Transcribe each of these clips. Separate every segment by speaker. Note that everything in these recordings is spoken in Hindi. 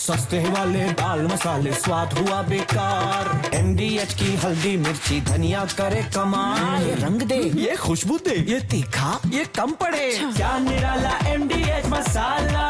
Speaker 1: सस्ते वाले दाल मसाले स्वाद हुआ बेकार। MDH की हल्दी मिर्ची धनिया करे कमाल। ये रंग दे, ये खुशबू दे, ये तीखा, ये कम पड़े। क्या निराला MDH मसाला।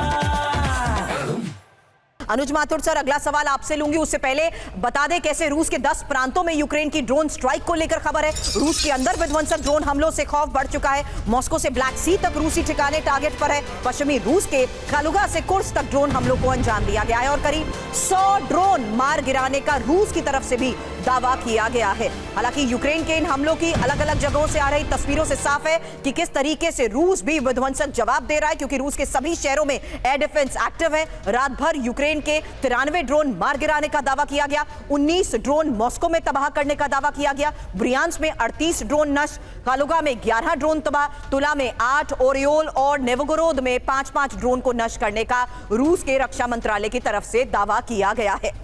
Speaker 2: अनुज माथुर सर, अगला सवाल आपसे लूंगी, उससे पहले बता दें कैसे रूस के 10 प्रांतों में यूक्रेन की ड्रोन स्ट्राइक को लेकर खबर है। रूस के अंदर विध्वंसक ड्रोन हमलों से खौफ बढ़ चुका है। मॉस्को से ब्लैक सी तक रूसी ठिकाने टारगेट पर है। पश्चिमी रूस के कालुगा से कुर्स्क तक ड्रोन हमलों को अंजाम दिया गया है और करीब 100 ड्रोन मार गिराने का रूस की तरफ से भी दावा किया गया है। हालांकि यूक्रेन के इन हमलों की अलग अलग जगहों से आ रही तस्वीरों से साफ है कि किस तरीके से रूस भी विध्वंसक जवाब दे रहा है, क्योंकि रूस के सभी शहरों में एयर डिफेंस एक्टिव है। रात भर यूक्रेन के 93 ड्रोन मार गिराने का दावा किया गया। 19 ड्रोन मॉस्को में तबाह करने का दावा किया गया। ब्रियांस्क में 38 ड्रोन नष्ट, कालुगा में 11 ड्रोन तबाह, तुला में 8, ओरियोल और नेवगोरोद में 5-5 ड्रोन को नष्ट करने का रूस के रक्षा मंत्रालय की तरफ से दावा किया गया है।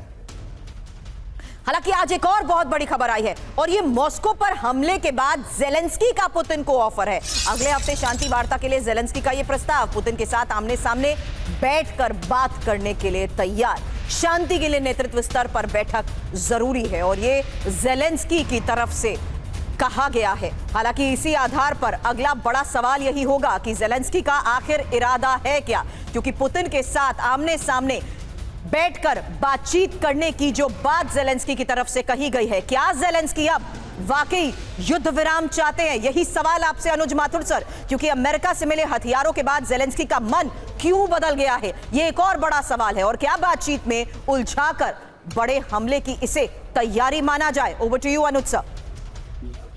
Speaker 2: हालांकि आज एक और बहुत बड़ी खबर आई है और ये मॉस्को पर हमले के बाद जेलेंस्की का पुतिन को ऑफर है। अगले हफ्ते शांति वार्ता के लिए जेलेंस्की का ये प्रस्ताव, पुतिन के साथ आमने सामने बैठकर बात करने के लिए तैयार। शांति के लिए नेतृत्व स्तर पर बैठक जरूरी है और ये जेलेंस्की की तरफ से कहा गया है। हालांकि इसी आधार पर अगला बड़ा सवाल यही होगा कि जेलेंस्की का आखिर इरादा है क्या, क्योंकि पुतिन के साथ आमने सामने बैठकर बातचीत करने की जो बात जेलेंस्की की तरफ से कही गई है, क्या जेलेंस्की अब वाकई युद्ध विराम चाहते हैं? यही सवाल आपसे अनुज माथुर सर, क्योंकि अमेरिका से मिले हथियारों के बाद जेलेंस्की का मन क्यों बदल गया है, ये एक और बड़ा सवाल है। और क्या बातचीत में उलझाकर बड़े हमले की इसे तैयारी माना जाए? Over to you Anuj sir.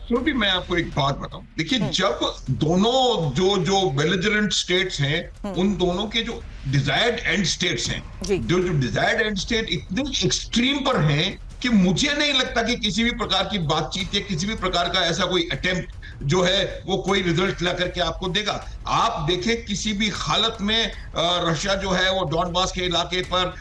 Speaker 3: तो भी मैं आपको एक बात बताऊं, देखिए जब दोनों जो बेलिजरेंट स्टेट्स हैं, उन दोनों के जो डिजायर्ड एंड स्टेट्स हैं, जो डिजायर्ड एंड स्टेट इतने एक्सट्रीम पर हैं कि मुझे नहीं लगता कि किसी भी प्रकार की बातचीत या किसी भी प्रकार का ऐसा कोई अटेम्प्ट जो है वो कोई रिजल्ट ला करके आपको देगा। आप देखें किसी भी हालत में रशिया जो है वो डॉनबास के इलाके पर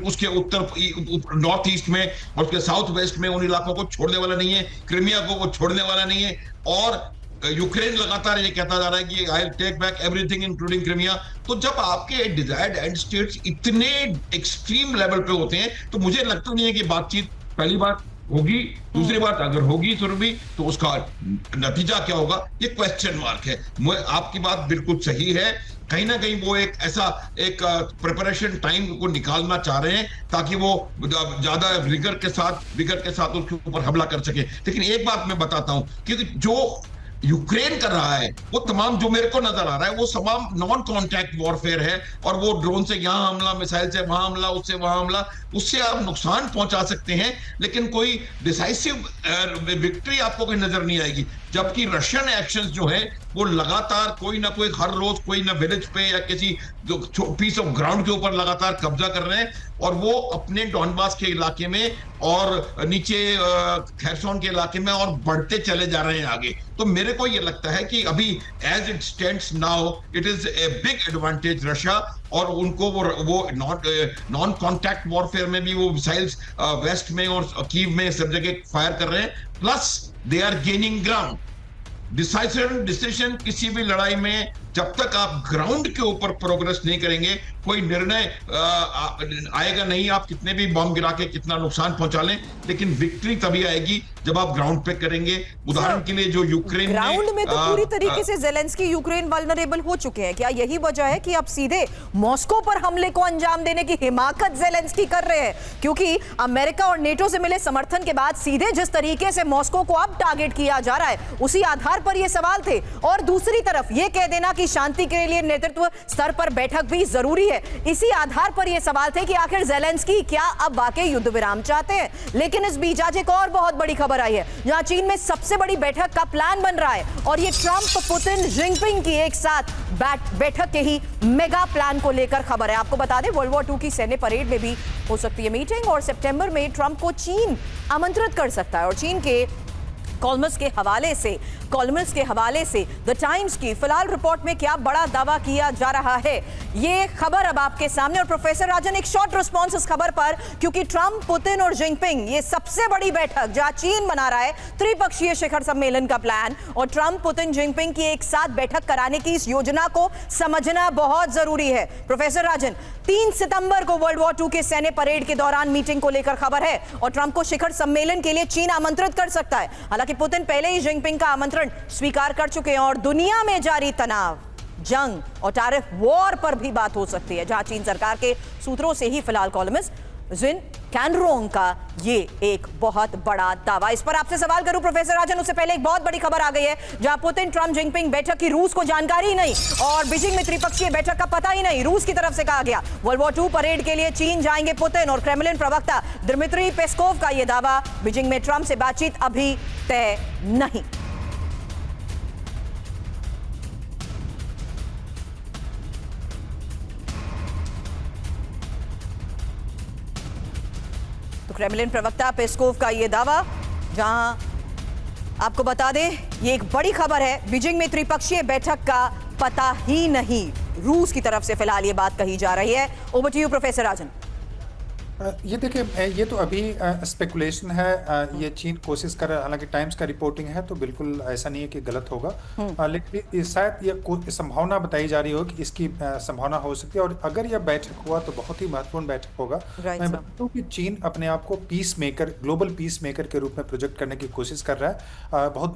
Speaker 3: उसके उत्तर नॉर्थ ईस्ट में और उसके साउथ वेस्ट में उन इलाकों को छोड़ने वाला नहीं है, क्रीमिया को वो छोड़ने वाला नहीं है। और यूक्रेन लगातार ये कहता जा रहा है कि I will take back everything including Crimea. तो जब आपके डिजायर्ड एंड स्टेट्स इतने एक्सट्रीम लेवल पे होते हैं तो मुझे लगता नहीं है कि बातचीत पहली बात होगी। दूसरी बात अगर होगी तो उसका नतीजा क्या होगा, ये क्वेश्चन मार्क है। आपकी बात बिल्कुल सही है, कहीं ना कहीं वो एक ऐसा एक प्रिपरेशन टाइम को निकालना चाह रहे हैं ताकि वो ज्यादा विगर के साथ उसके ऊपर हमला कर सके। लेकिन एक बात मैं बताता हूं कि जो यूक्रेन कर रहा है वो तमाम जो मेरे को नजर आ रहा है वो तमाम नॉन कॉन्टैक्ट वॉरफेयर है। और वो ड्रोन से यहां हमला, मिसाइल से वहां हमला, उससे वहां हमला, उससे आप नुकसान पहुंचा सकते हैं लेकिन कोई डिसाइसिव विक्ट्री आपको कहीं नजर नहीं आएगी। जबकि रशियन एक्शंस जो है वो लगातार कोई ना कोई हर रोज कोई ना विलेज पे या किसी पीस ऑफ ग्राउंड के ऊपर लगातार कब्जा कर रहे हैं और वो अपने डॉनबास के इलाके में और नीचे खैरसोन के इलाके में और बढ़ते चले जा रहे हैं आगे। तो मेरे को ये लगता है कि अभी as it stands now it is a big advantage Russia, और उनको वो नॉन कॉन्टैक्ट वॉरफेयर में भी वो मिसाइल्स वेस्ट में और कीव में सब जगह फायर कर रहे हैं, plus they are gaining ground. Decision किसी भी लड़ाई में जब तक आप ग्राउंड के ऊपर प्रोग्रेस नहीं करेंगे कोई निर्णय आएगा नहीं। आप कितने भी बम गिरा के कितना नुकसान पहुंचा लें, लेकिन विक्ट्री तभी आएगी जब आप ग्राउंड पे करेंगे। उदाहरण के लिए जो यूक्रेन
Speaker 2: ग्राउंड में तो पूरी तरीके से जेलेंस्की यूक्रेन वल्नरेबल हो चुके हैं। क्या यही वजह है कि अब सीधे मॉस्को पर हमले को अंजाम देने की हिमाकत जेलेंस्की कर रहे हैं? क्योंकि अमेरिका और नेटो से मिले समर्थन के बाद सीधे जिस तरीके से मॉस्को को अब टारगेट किया जा रहा है उसी आधार पर ये सवाल थे। और दूसरी तरफ ये कह देना कि शांति के लिए नेतृत्व स्तर पर बैठक भी जरूरी है, इसी आधार पर यह सवाल थे कि आखिर जेलेंस्की क्या अब वाकई युद्ध विराम चाहते हैं। लेकिन इस बीच आज एक और बहुत बड़ी खबर आई है जहां चीन में सबसे बड़ी बैठक का प्लान बन रहा है और ये ट्रंप, पुतिन, जिनपिंग की एक साथ बैठक के ही मेगा प्लान को लेकर खबर है। आपको बता दें वर्ल्ड वॉर 2 की सैन्य परेड में भी हो सकती है मीटिंग और सितंबर में ट्रंप को चीन आमंत्रित कर सकता है और चीन के कॉलमिस्ट के हवाले से द टाइम्स की फिलहाल रिपोर्ट में क्या बड़ा दावा किया जा रहा है, ये खबर अब आपके सामने। और प्रोफेसर राजन, एक शॉर्ट रिस्पॉन्स इस खबर पर, क्योंकि ट्रंप, पुतिन और जिनपिंग, ये सबसे बड़ी बैठक जहां चीन बना रहा है त्रिपक्षीय शिखर सम्मेलन का प्लान, और ट्रंप, पुतिन, जिनपिंग की एक साथ बैठक कराने की इस योजना को समझना बहुत जरूरी है। प्रोफेसर राजन, 3 सितंबर को वर्ल्ड वॉर 2 के सैन्य परेड के दौरान मीटिंग को लेकर खबर है और ट्रंप को शिखर सम्मेलन के लिए चीन आमंत्रित कर सकता है। हालांकि पुतिन पहले ही जिनपिंग का आमंत्रण स्वीकार कर चुके हैं और दुनिया में जारी तनाव, जंग और टैरिफ वॉर पर भी बात हो सकती है, जहां चीन सरकार के सूत्रों से ही फिलहाल कॉलमिस्ट जिन कैनरोंग का ये एक बहुत बड़ा दावा। इस पर आपसे सवाल करूं प्रोफेसर राजन, उससे पहले एक बहुत बड़ी खबर आ गई है जहां पुतिन, ट्रंप, जिनपिंग बैठक की रूस को जानकारी ही नहीं और बीजिंग में त्रिपक्षीय बैठक का पता ही नहीं। रूस की तरफ से कहा गया वर्ल्ड वॉर 2 परेड के लिए चीन जाएंगे पुतिन, और क्रेमलिन प्रवक्ता दिमित्री पेस्कोव का यह दावा, बीजिंग में ट्रंप से बातचीत अभी तय नहीं। तो क्रेमलिन प्रवक्ता पेस्कोव का यह दावा, जहां आपको बता दें ये एक बड़ी खबर है, बीजिंग में त्रिपक्षीय बैठक का पता ही नहीं, रूस की तरफ से फिलहाल ये बात कही जा रही है। ओवर टू यू प्रोफेसर राजन।
Speaker 4: ये देखिए, ये तो अभी स्पेकुलेशन है, ये चीन कोशिश कर रहा है, हालांकि टाइम्स का रिपोर्टिंग है तो बिल्कुल ऐसा नहीं है कि गलत होगा, लेकिन शायद ये संभावना बताई जा रही हो कि इसकी संभावना हो सकती है, और अगर यह बैठक हुआ तो बहुत ही महत्वपूर्ण बैठक होगा। मैं बताऊं कि चीन अपने आप को peace maker, global peace maker के रूप में प्रोजेक्ट करने की कोशिश कर रहा है। बहुत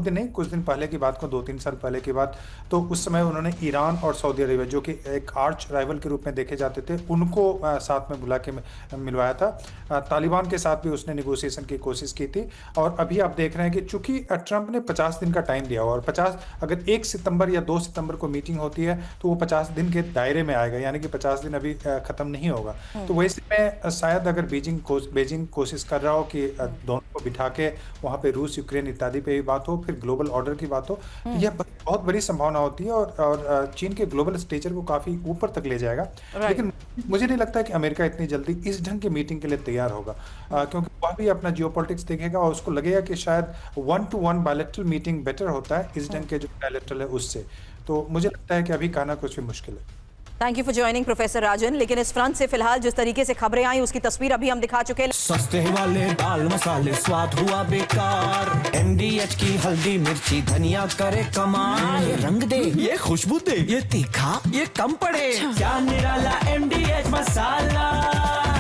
Speaker 4: दिन नहीं, कुछ दिन पहले की बात को, 2-3 साल पहले की बात, तो उस समय उन्होंने ईरान और सऊदी अरेबिया, जो कि एक आर्च राइवल के रूप में देखे जाते थे, उनको साथ में बुला के मिलवाया था। तालिबान के साथ भी उसने नेगोशिएशन की कोशिश की थी, और अभी आप देख रहे हैं कि चूंकि ट्रंप ने 50 दिन का टाइम दिया हुआ, और 50 अगर 1 सितंबर या 2 सितंबर को मीटिंग होती है तो वो 50 दिन के दायरे में आएगा, यानी कि 50 दिन अभी खत्म नहीं होगा। तो वैसे में शायद अगर बीजिंग कोशिश कर रहा हो कि दोनों को बिठा के वहाँ पे रूस, यूक्रेन इत्यादि पे भी बात हो, फिर ग्लोबल ऑर्डर की बात हो, तो यह बहुत बड़ी संभावना होती है और चीन के ग्लोबल स्टेचर को काफी ऊपर तक ले जाएगा। लेकिन मुझे नहीं लगता है कि अमेरिका इतनी जल्दी इस ढंग की मीटिंग के लिए तैयार होगा, क्योंकि वह भी अपना जियोपॉलिटिक्स देखेगा और उसको लगेगा कि शायद 1-to-1 बायलैटरल मीटिंग बेटर होता है इस ढंग के जो बायलैटरल है उससे। तो मुझे लगता है कि अभी कहना कुछ भी मुश्किल है।
Speaker 2: Thank you for joining professor Rajan. लेकिन इस फ्रंट से फिलहाल जिस तरीके से खबरें आई उसकी तस्वीर अभी हम दिखा चुके हैं।
Speaker 1: सस्ते वाले दाल मसाले स्वाद हुआ बेकार, MDH की हल्दी मिर्ची धनिया करे कमाल, ये रंग दे, ये खुशबू दे, ये तीखा, ये कम पड़े, क्या निराला MDH मसाला।